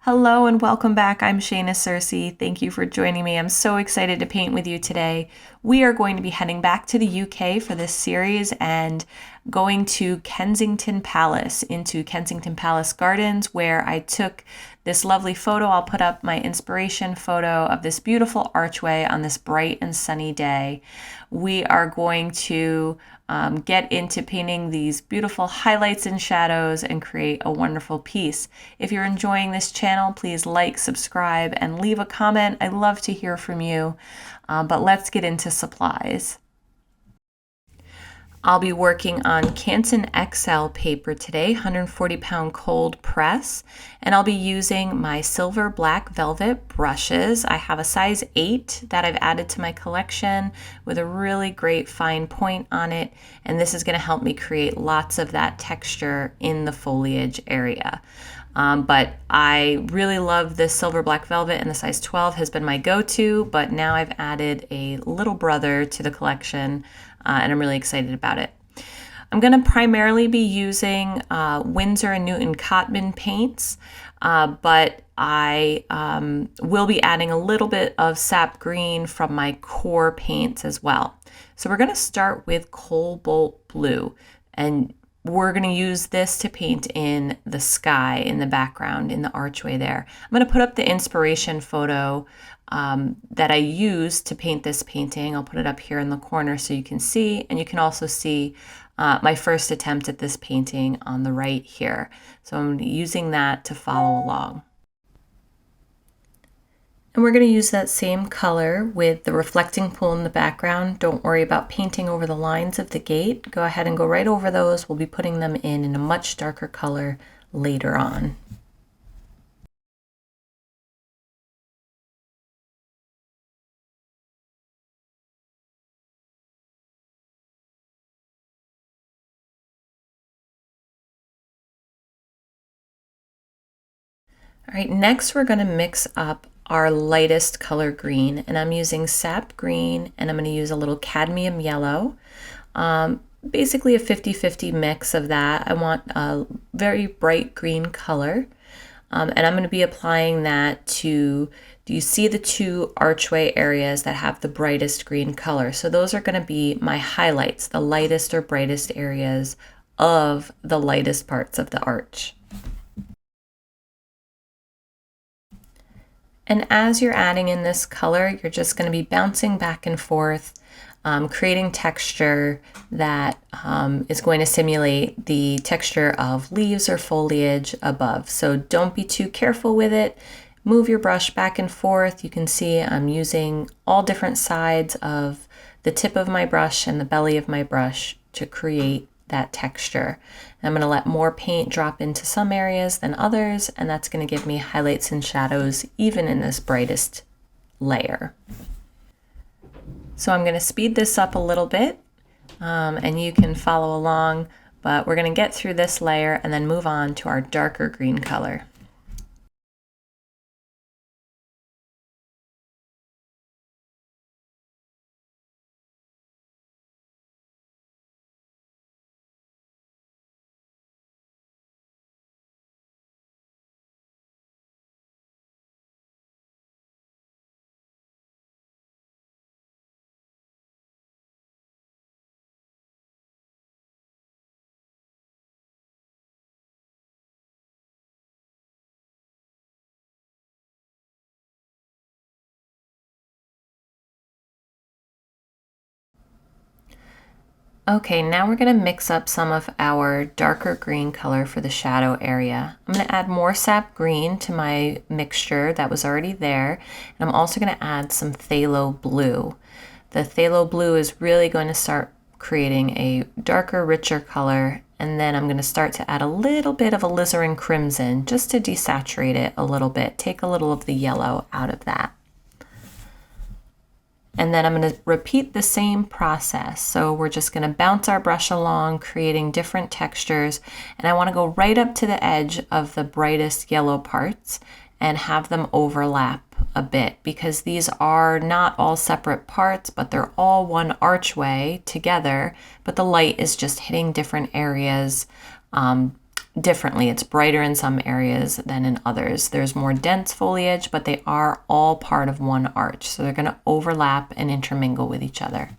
Hello and welcome back. I'm Shayna Cersei. Thank you for joining me. I'm so excited to paint with you today. We are going to be heading back to the UK for this series and going to Kensington Palace, into Kensington Palace Gardens, where I took this lovely photo. I'll put up my inspiration photo of this beautiful archway on this bright and sunny day. We are going to get into painting these beautiful highlights and shadows and create a wonderful piece. If you're enjoying this channel, please like, subscribe, and leave a comment. I love to hear from you, but let's get into supplies. I'll be working on Canson XL paper today, 140-pound cold press, and I'll be using my silver black velvet brushes. I have a size 8 that I've added to my collection with a really great fine point on it, and this is going to help me create lots of that texture in the foliage area. But I really love this silver black velvet, and the size 12 has been my go-to, but now I've added a little brother to the collection, and I'm really excited about it. I'm going to primarily be using Winsor and Newton Cotman paints, but I will be adding a little bit of sap green from my core paints as well. So we're going to start with Cobalt Blue, and we're going to use this to paint in the sky in the background, in the archway there. I'm going to put up the inspiration photo that I used to paint this painting. I'll put it up here in the corner so you can see, and you can also see my first attempt at this painting on the right here. So I'm using that to follow along. And we're going to use that same color with the reflecting pool in the background. Don't worry about painting over the lines of the gate. Go ahead and go right over those. We'll be putting them in a much darker color later on. All right, next we're going to mix up our lightest color green, and I'm using sap green, and I'm going to use a little cadmium yellow. Basically a 50-50 mix of that. I want a very bright green color, and I'm going to be applying that to, do you see the two archway areas that have the brightest green color? So those are going to be my highlights, the lightest or brightest areas of the lightest parts of the arch. And as you're adding in this color, you're just going to be bouncing back and forth, creating texture that is going to simulate the texture of leaves or foliage above. So don't be too careful with it. Move your brush back and forth. You can see I'm using all different sides of the tip of my brush and the belly of my brush to create that texture. And I'm going to let more paint drop into some areas than others, and that's going to give me highlights and shadows even in this brightest layer. So I'm going to speed this up a little bit, and you can follow along, but we're going to get through this layer and then move on to our darker green color. Okay, now we're going to mix up some of our darker green color for the shadow area. I'm going to add more sap green to my mixture that was already there, and I'm also going to add some phthalo blue. The phthalo blue is really going to start creating a darker, richer color, and then I'm going to start to add a little bit of alizarin crimson just to desaturate it a little bit, take a little of the yellow out of that. And then I'm going to repeat the same process. So we're just going to bounce our brush along, creating different textures. And I want to go right up to the edge of the brightest yellow parts and have them overlap a bit, because these are not all separate parts, but they're all one archway together. But the light is just hitting different areas differently. It's brighter in some areas than in others. There's more dense foliage, but they are all part of one arch. So they're going to overlap and intermingle with each other.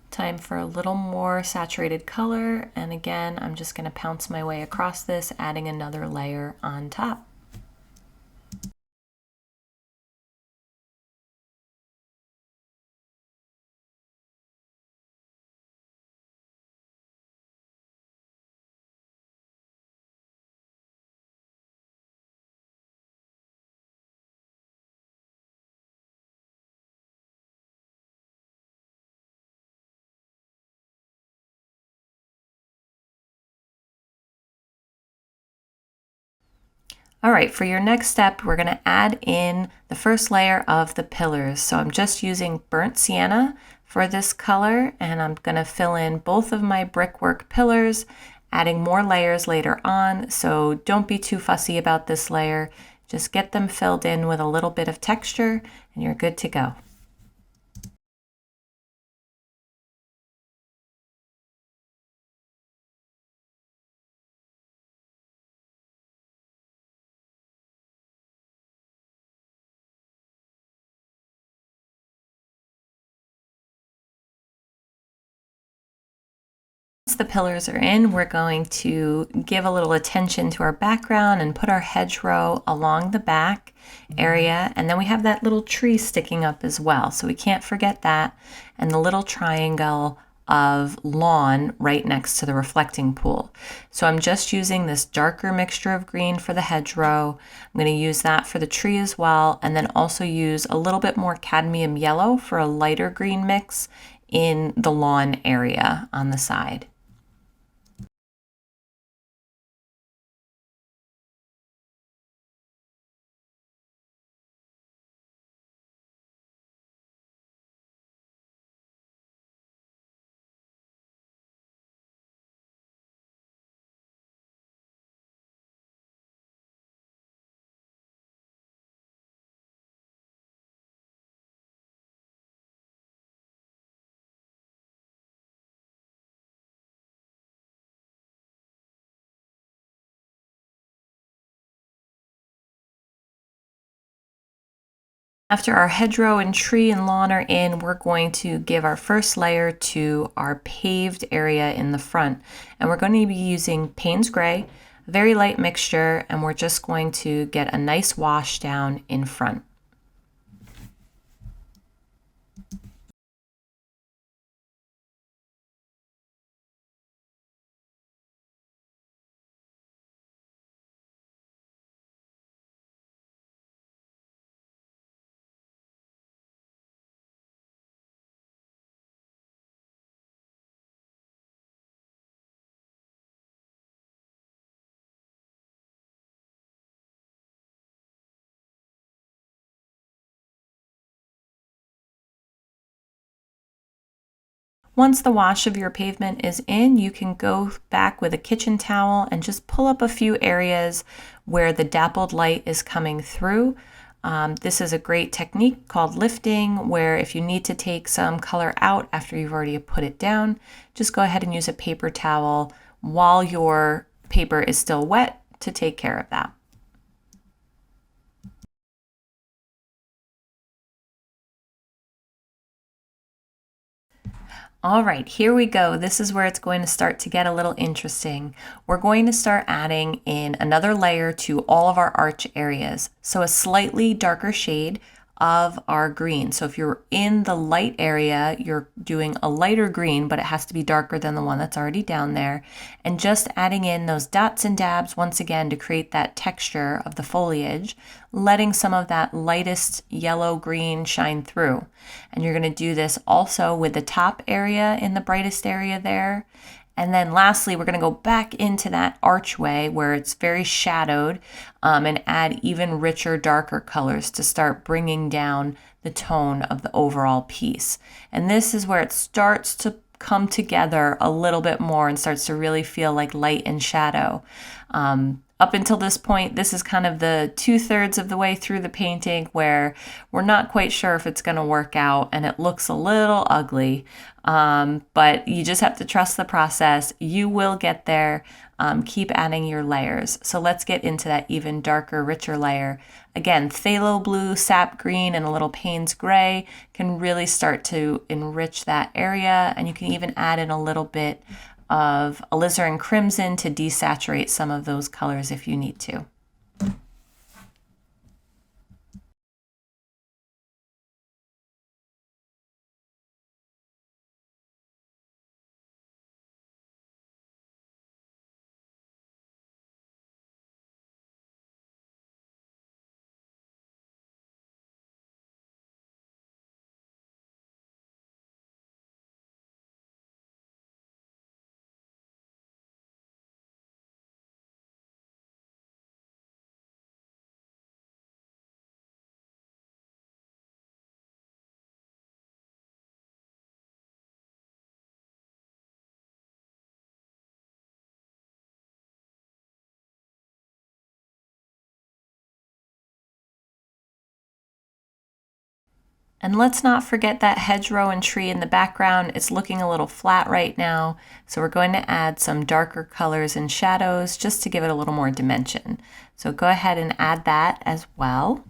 Time for a little more saturated color, and again I'm just going to pounce my way across this, adding another layer on top. All right, for your next step, we're going to add in the first layer of the pillars. So I'm just using burnt sienna for this color, and I'm going to fill in both of my brickwork pillars, adding more layers later on. So don't be too fussy about this layer. Just get them filled in with a little bit of texture, and you're good to go. Once the pillars are in, we're going to give a little attention to our background and put our hedgerow along the back area. And then we have that little tree sticking up as well, so we can't forget that. And the little triangle of lawn right next to the reflecting pool. So I'm just using this darker mixture of green for the hedgerow. I'm going to use that for the tree as well, and then also use a little bit more cadmium yellow for a lighter green mix in the lawn area on the side. After our hedgerow and tree and lawn are in, we're going to give our first layer to our paved area in the front. And we're going to be using Payne's Gray, a very light mixture, and we're just going to get a nice wash down in front. Once the wash of your pavement is in, you can go back with a kitchen towel and just pull up a few areas where the dappled light is coming through. This is a great technique called lifting, where if you need to take some color out after you've already put it down, just go ahead and use a paper towel while your paper is still wet to take care of that. All right, here we go. This is where it's going to start to get a little interesting. We're going to start adding in another layer to all of our arch areas. So a slightly darker shade of our green. So if you're in the light area, you're doing a lighter green, but it has to be darker than the one that's already down there. And just adding in those dots and dabs once again to create that texture of the foliage, letting some of that lightest yellow green shine through. And you're going to do this also with the top area in the brightest area there. And then lastly, we're going to go back into that archway where it's very shadowed and add even richer, darker colors to start bringing down the tone of the overall piece. And this is where it starts to come together a little bit more and starts to really feel like light and shadow. Up until this point, this is kind of the 2/3 of the way through the painting where we're not quite sure if it's going to work out and it looks a little ugly, but you just have to trust the process. You will get there. Keep adding your layers. So let's get into that even darker, richer layer. Again, phthalo blue, sap green, and a little Payne's gray can really start to enrich that area, and you can even add in a little bit of alizarin crimson to desaturate some of those colors if you need to. And let's not forget that hedgerow and tree in the background. It's looking a little flat right now, so we're going to add some darker colors and shadows just to give it a little more dimension. So go ahead and add that as well.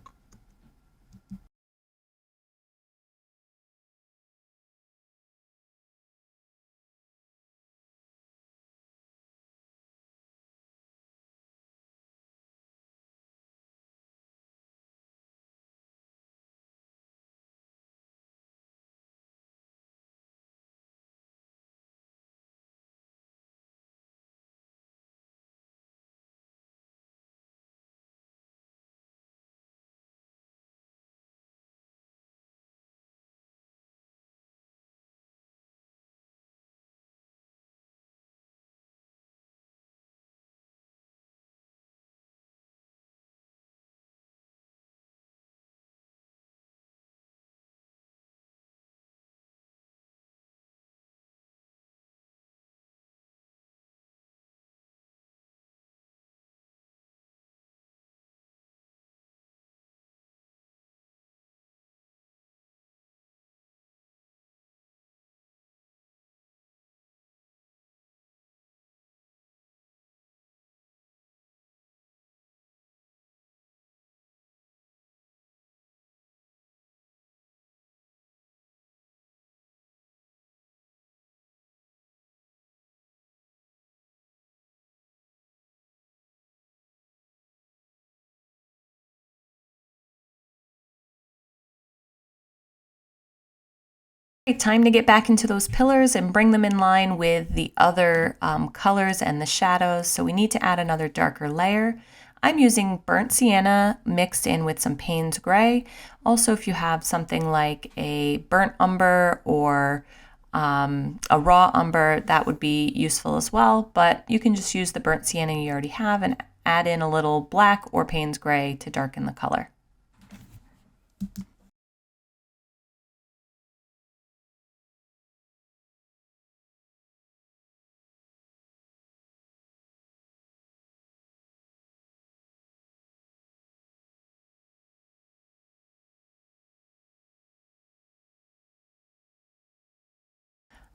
Time to get back into those pillars and bring them in line with the other colors and the shadows. So we need to add another darker layer. I'm using burnt sienna mixed in with some Payne's gray. Also, if you have something like a burnt umber or a raw umber, that would be useful as well. But you can just use the burnt sienna you already have and add in a little black or Payne's gray to darken the color.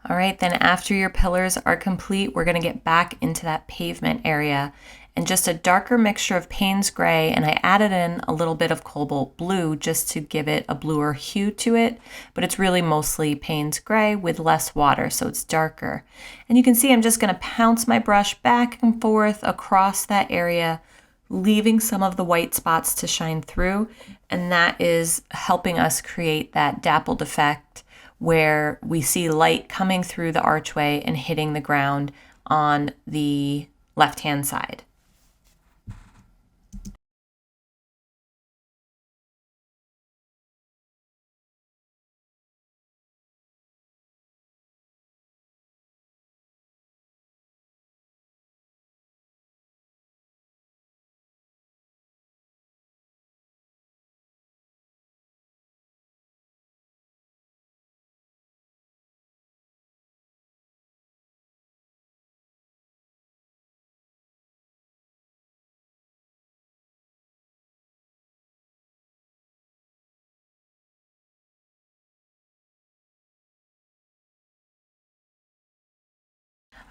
All right, then after your pillars are complete, we're gonna get back into that pavement area and just a darker mixture of Payne's gray, and I added in a little bit of cobalt blue just to give it a bluer hue to it, but it's really mostly Payne's gray with less water, so it's darker. And you can see I'm just gonna pounce my brush back and forth across that area, leaving some of the white spots to shine through, and that is helping us create that dappled effect where we see light coming through the archway and hitting the ground on the left-hand side.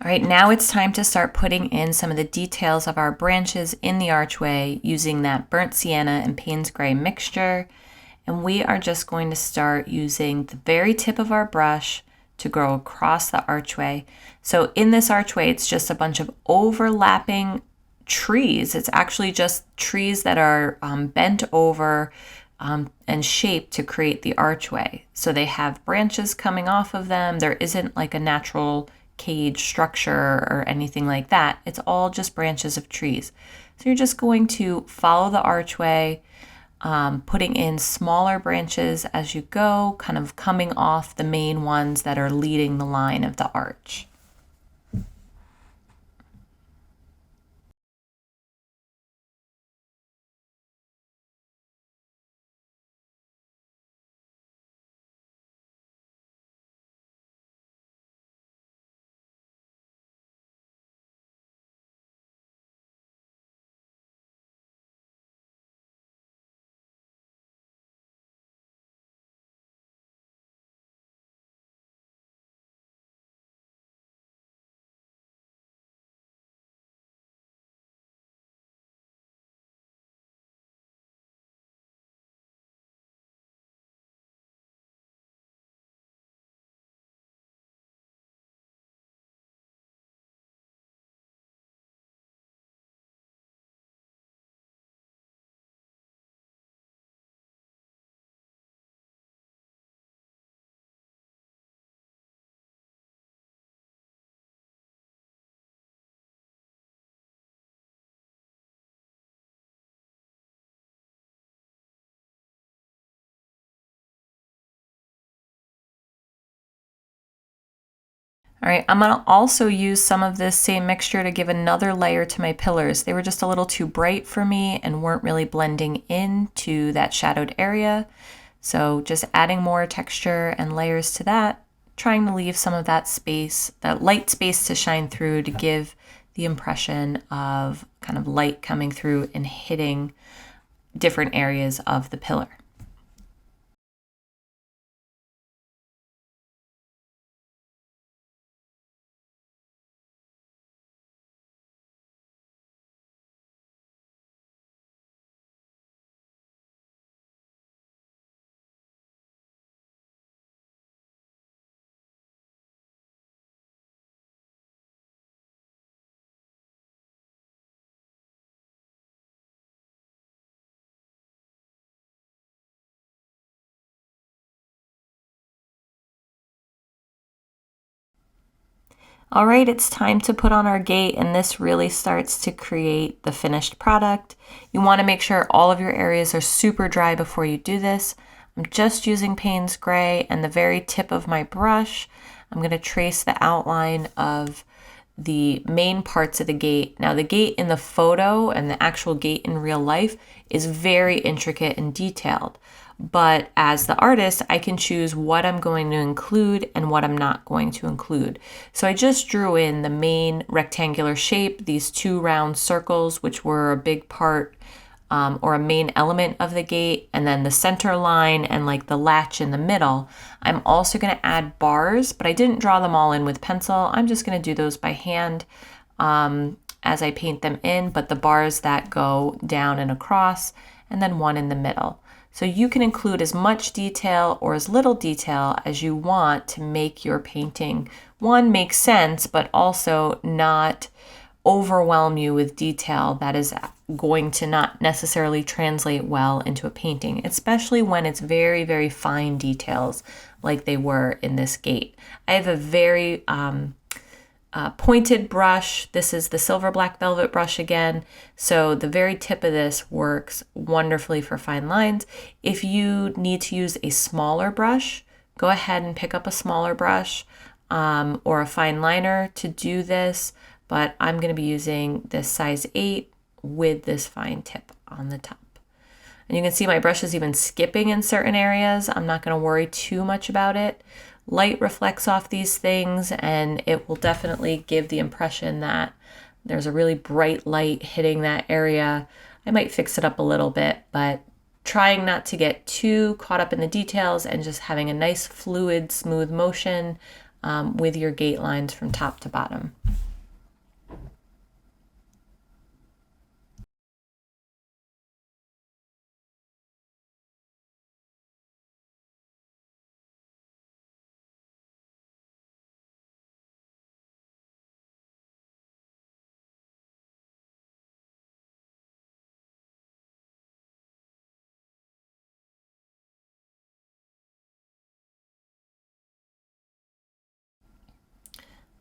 All right, now it's time to start putting in some of the details of our branches in the archway using that burnt sienna and Payne's gray mixture. And we are just going to start using the very tip of our brush to go across the archway. So in this archway, it's just a bunch of overlapping trees. It's actually just trees that are bent over and shaped to create the archway. So they have branches coming off of them. There isn't like a natural cage structure or anything like that. It's all just branches of trees. So you're just going to follow the archway, putting in smaller branches as you go, kind of coming off the main ones that are leading the line of the arch. All right, I'm gonna also use some of this same mixture to give another layer to my pillars. They were just a little too bright for me and weren't really blending into that shadowed area. So just adding more texture and layers to that, trying to leave some of that space, that light space to shine through to give the impression of kind of light coming through and hitting different areas of the pillar. All right, it's time to put on our gate, and this really starts to create the finished product. You want to make sure all of your areas are super dry before you do this. I'm just using Payne's Gray and the very tip of my brush. I'm going to trace the outline of the main parts of the gate. Now, the gate in the photo and the actual gate in real life is very intricate and detailed. But as the artist, I can choose what I'm going to include and what I'm not going to include. So I just drew in the main rectangular shape, these two round circles, which were a big part or a main element of the gate, and then the center line and like the latch in the middle. I'm also going to add bars, but I didn't draw them all in with pencil. I'm just going to do those by hand as I paint them in, but the bars that go down and across, and then one in the middle. So you can include as much detail or as little detail as you want to make your painting, one, make sense, but also not overwhelm you with detail that is going to not necessarily translate well into a painting, especially when it's very, very fine details like they were in this gate. I have a very pointed brush. This is the silver black velvet brush again. So the very tip of this works wonderfully for fine lines. If you need to use a smaller brush, go ahead and pick up a smaller brush or a fine liner to do this. But I'm going to be using this size 8 with this fine tip on the top. And you can see my brush is even skipping in certain areas. I'm not going to worry too much about it. Light reflects off these things and it will definitely give the impression that there's a really bright light hitting that area. I might fix it up a little bit, but trying not to get too caught up in the details and just having a nice fluid, smooth motion with your gate lines from top to bottom.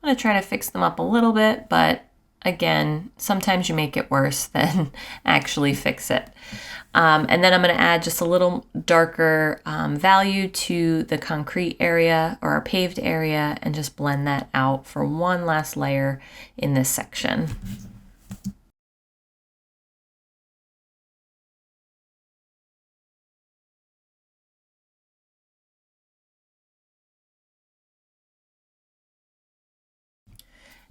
I'm going to try to fix them up a little bit, but again, sometimes you make it worse than actually fix it. And then I'm going to add just a little darker value to the concrete area or our paved area and just blend that out for one last layer in this section.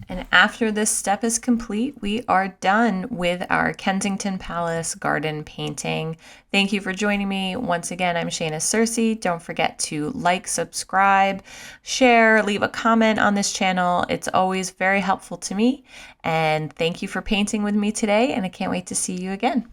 And after this step is complete, we are done with our Kensington Palace garden painting. Thank you for joining me. Once again, I'm Shayna Searcy. Don't forget to like, subscribe, share, leave a comment on this channel. It's always very helpful to me. And thank you for painting with me today, and I can't wait to see you again.